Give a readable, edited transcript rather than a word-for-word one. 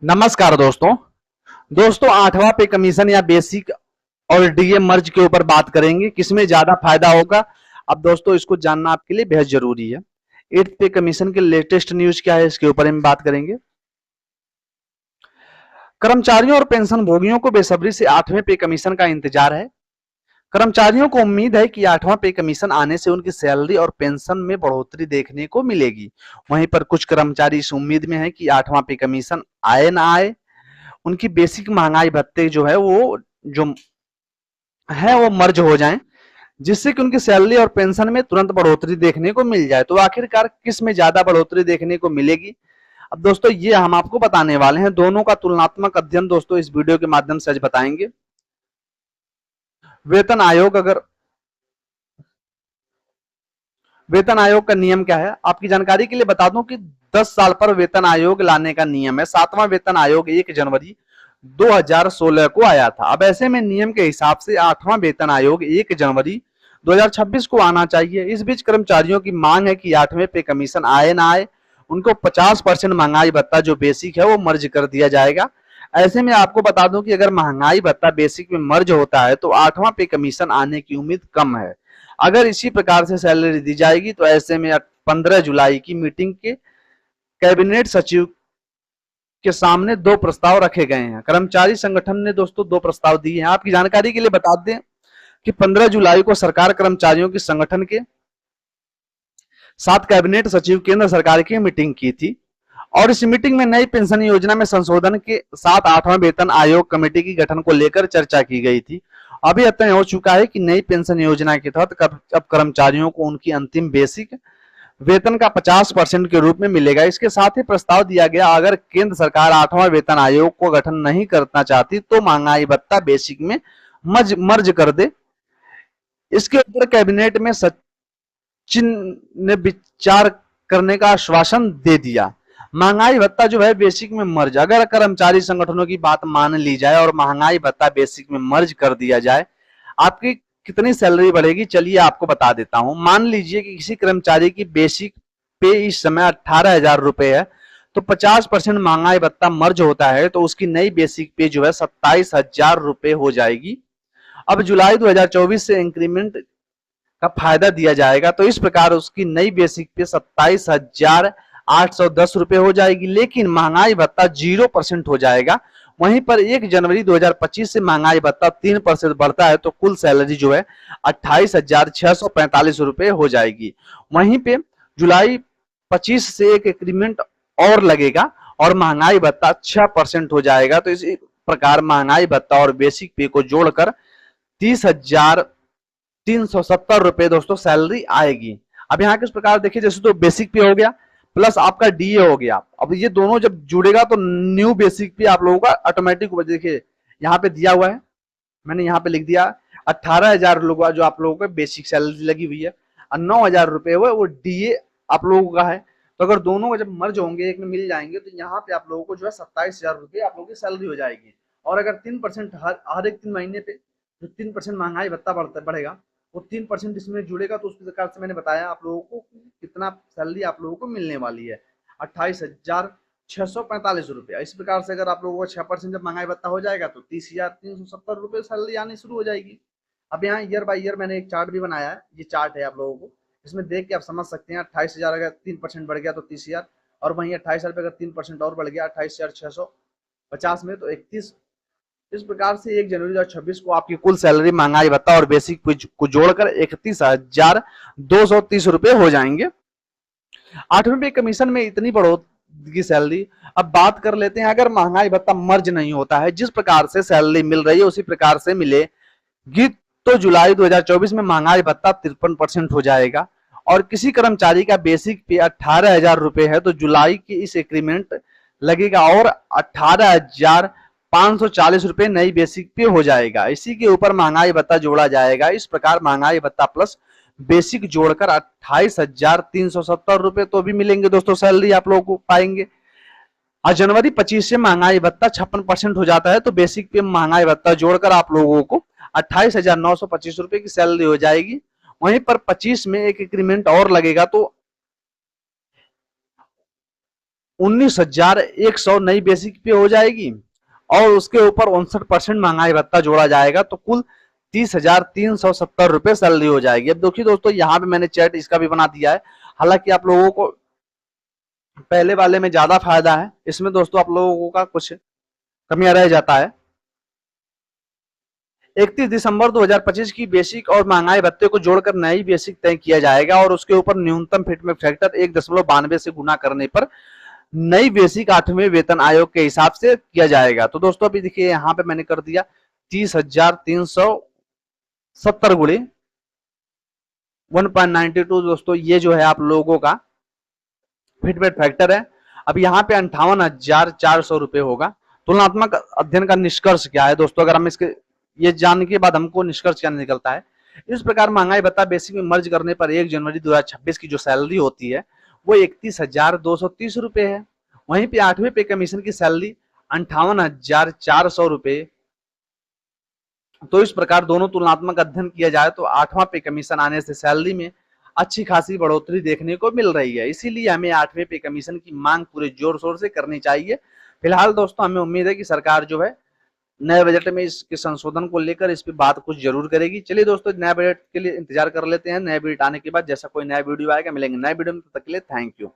नमस्कार दोस्तों। आठवां पे कमीशन या बेसिक और डीए मर्ज के ऊपर बात करेंगे, किसमें ज्यादा फायदा होगा। अब दोस्तों इसको जानना आपके लिए बेहद जरूरी है। एट्थ पे कमीशन के लेटेस्ट न्यूज क्या है, इसके ऊपर हम बात करेंगे। कर्मचारियों और पेंशन भोगियों को बेसब्री से आठवें पे कमीशन का इंतजार है। कर्मचारियों को उम्मीद है कि आठवां पे कमीशन आने से उनकी सैलरी और पेंशन में बढ़ोतरी देखने को मिलेगी। वहीं पर कुछ कर्मचारी इस उम्मीद में है कि आठवां पे कमीशन आए ना आए, उनकी बेसिक महंगाई भत्ते जो है वो मर्ज हो जाएं, जिससे कि उनकी सैलरी और पेंशन में तुरंत बढ़ोतरी देखने को मिल जाए। तो आखिरकार किस में ज्यादा बढ़ोतरी देखने को मिलेगी, अब दोस्तों ये हम आपको बताने वाले हैं। दोनों का तुलनात्मक अध्ययन दोस्तों इस वीडियो के माध्यम से आज बताएंगे। वेतन आयोग का नियम क्या है, आपकी जानकारी के लिए बता दूं कि 10 साल पर वेतन आयोग लाने का नियम है। 7वां वेतन आयोग 1 जनवरी 2016 को आया था। अब ऐसे में नियम के हिसाब से 8वां वेतन आयोग 1 जनवरी 2026 को आना चाहिए। इस बीच कर्मचारियों की मांग है कि 8वें पे कमीशन आए ना आए, उनको 50% महंगाई भत्ता जो बेसिक है वो मर्ज कर दिया जाएगा। ऐसे में आपको बता दूं कि अगर महंगाई भत्ता बेसिक में मर्ज होता है तो 8वां पे कमीशन आने की उम्मीद कम है। अगर इसी प्रकार से सैलरी दी जाएगी तो ऐसे में 15 जुलाई की मीटिंग के कैबिनेट सचिव के सामने 2 प्रस्ताव रखे गए हैं। कर्मचारी संगठन ने दोस्तों 2 प्रस्ताव दिए हैं। आपकी जानकारी के लिए बता दें कि 15 जुलाई को सरकार कर्मचारियों के संगठन के साथ कैबिनेट सचिव केंद्र सरकार की मीटिंग की थी और इस मीटिंग में नई पेंशन योजना में संशोधन के साथ 8वां वेतन आयोग कमेटी की गठन को लेकर चर्चा की गई थी। अभी तय हो चुका है कि नई पेंशन योजना के तहत अब कर्मचारियों को उनकी अंतिम बेसिक वेतन का 50% के रूप में मिलेगा। इसके साथ ही प्रस्ताव दिया गया, अगर केंद्र सरकार 8वां वेतन आयोग को गठन नहीं करना चाहती तो महंगाई भत्ता बेसिक में मर्ज कर दे। इसके ऊपर कैबिनेट में सचिन ने विचार करने का आश्वासन दे दिया। महंगाई भत्ता जो है बेसिक में मर्ज, अगर कर्मचारी संगठनों की बात मान ली जाए और महंगाई भत्ता बेसिक में मर्ज कर दिया जाए, आपकी कितनी सैलरी बढ़ेगी चलिए आपको बता देता हूं। मान लीजिए कि किसी कर्मचारी की बेसिक पे इस समय 18,000 रुपए है, तो 50% महंगाई भत्ता मर्ज होता है तो उसकी नई बेसिक पे जो है 27,000 रुपए हो जाएगी। अब जुलाई 2024 से इंक्रीमेंट का फायदा दिया जाएगा, तो इस प्रकार उसकी नई बेसिक पे 27,810 रुपए हो जाएगी, लेकिन महंगाई भत्ता 0% हो जाएगा। वहीं पर 1 जनवरी 2025 से महंगाई भत्ता 3% बढ़ता है तो कुल सैलरी जो है 28,645 रुपए हो जाएगी। वहीं पे जुलाई 25 से एक इंक्रीमेंट और लगेगा और महंगाई भत्ता 6% हो जाएगा। तो इसी प्रकार महंगाई भत्ता और बेसिक पे को जोड़कर 30,370 रुपए दोस्तों सैलरी आएगी। अब यहाँ किस प्रकार देखिए, जैसे तो बेसिक पे हो गया प्लस आपका डीए हो गया, अब ये दोनों जब जुड़ेगा तो न्यू बेसिक पे आप लोगों का ऑटोमेटिक, देखिए यहाँ पे दिया हुआ है, मैंने यहाँ पे लिख दिया 18,000 लोगों जो आप लोगों को बेसिक सैलरी लगी हुई है और 9,000 रुपए वो डीए आप लोगों का है। तो अगर दोनों का जब मर्ज होंगे एक में मिल जाएंगे तो यहाँ पे आप लोगों को जो है 27,000 रुपए आप लोगों की सैलरी हो जाएगी। और अगर 3% हर एक 3 महीने पे जो 3% महंगाई भत्ता बढ़ेगा वो 3% इसमें जुड़ेगा, तो उस प्रकार से मैंने बताया आप लोगों को कितना सैलरी आप लोगों को मिलने वाली है, 28,645 रुपया। इस प्रकार से अगर आप लोगों को 6% जब महंगाई भत्ता हो जाएगा तो 30,370 रुपये सैलरी आनी शुरू हो जाएगी। अब यहाँ ईयर बाय ईयर मैंने एक चार्ट भी बनाया है, ये चार्ट है आप लोगों को, इसमें देख के आप समझ सकते हैं। 28,000 अगर 3% बढ़ गया तो 30,000, और वहीं 28,000 पे अगर 3% और बढ़ गया 28,650 में तो 31। इस प्रकार से 1 जनवरी 2026 को आपकी कुल सैलरी महंगाई भत्ता और बेसिक को जोड़कर 31,230 रुपए हो जाएंगे। 8वें पे कमीशन में इतनी बढ़ोतरी की सैलरी। अब बात कर लेते हैं, अगर महंगाई भत्ता मर्ज नहीं होता है, जिस प्रकार से सैलरी मिल रही है उसी प्रकार से मिलेगी, तो जुलाई 2024 में महंगाई भत्ता 53% हो जाएगा। और किसी कर्मचारी का बेसिक पे 18,000 रुपए है तो जुलाई की इस इंक्रीमेंट लगेगा और 18,540 रुपए नई बेसिक पे हो जाएगा। इसी के ऊपर महंगाई भत्ता जोड़ा जाएगा। इस प्रकार महंगाई भत्ता प्लस बेसिक जोड़कर 28,370 रुपए तो भी मिलेंगे दोस्तों, सैलरी आप लोगों को पाएंगे। और जनवरी 25 से महंगाई भत्ता 56% हो जाता है तो बेसिक पे महंगाई भत्ता जोड़कर आप लोगों को 28,925 रुपए की सैलरी हो जाएगी। वहीं पर 25 में एक इंक्रीमेंट और लगेगा तो 19,100 नई बेसिक पे हो जाएगी और उसके ऊपर 59% महंगाई भत्ता जोड़ा जाएगा, तो कुल 30,370 रुपए सैलरी हो जाएगी। अब देखिए दोस्तों, यहाँ पे मैंने चैट इसका भी बना दिया है। हालांकि आप लोगों को पहले वाले में ज्यादा फायदा है, इसमें दोस्तों आप लोगों का कुछ कमियां रह जाता है। 31 दिसंबर 2025 की बेसिक और महंगाई भत्ते को जोड़कर नई बेसिक तय किया जाएगा और उसके ऊपर न्यूनतम फिटमेंट फैक्टर 1.92 से गुना करने पर नई बेसिक 8वें वेतन आयोग के हिसाब से किया जाएगा। तो दोस्तों अभी देखिए यहाँ पे मैंने कर दिया 30,370 गुणे 1.92 दोस्तों, ये जो है आप लोगों का फिटमेंट फैक्टर है। अब यहाँ पे 58,400 रुपए होगा। तुलनात्मक अध्ययन का निष्कर्ष क्या है दोस्तों, अगर हम इसके ये जानने के बाद हमको निष्कर्ष क्या निकलता है। इस प्रकार महंगाई भत्ता बेसिक में मर्ज करने पर 1 जनवरी 2026 की जो सैलरी होती है वो 31,230 रुपए है। वहीं पे 8वें पे कमीशन की सैलरी 58,400 रुपए। तो इस प्रकार दोनों तुलनात्मक अध्ययन किया जाए तो 8वां पे कमीशन आने से सैलरी में अच्छी खासी बढ़ोतरी देखने को मिल रही है। इसीलिए हमें 8वें पे कमीशन की मांग पूरे जोर शोर से करनी चाहिए। फिलहाल दोस्तों हमें उम्मीद है कि सरकार जो है नए बजट में इसके संशोधन को लेकर इस पे बात कुछ जरूर करेगी। चलिए दोस्तों, नए बजट के लिए इंतजार कर लेते हैं। नए बजट आने के बाद जैसा कोई नया वीडियो आएगा मिलेंगे नए वीडियो में, तब तक के लिए थैंक यू।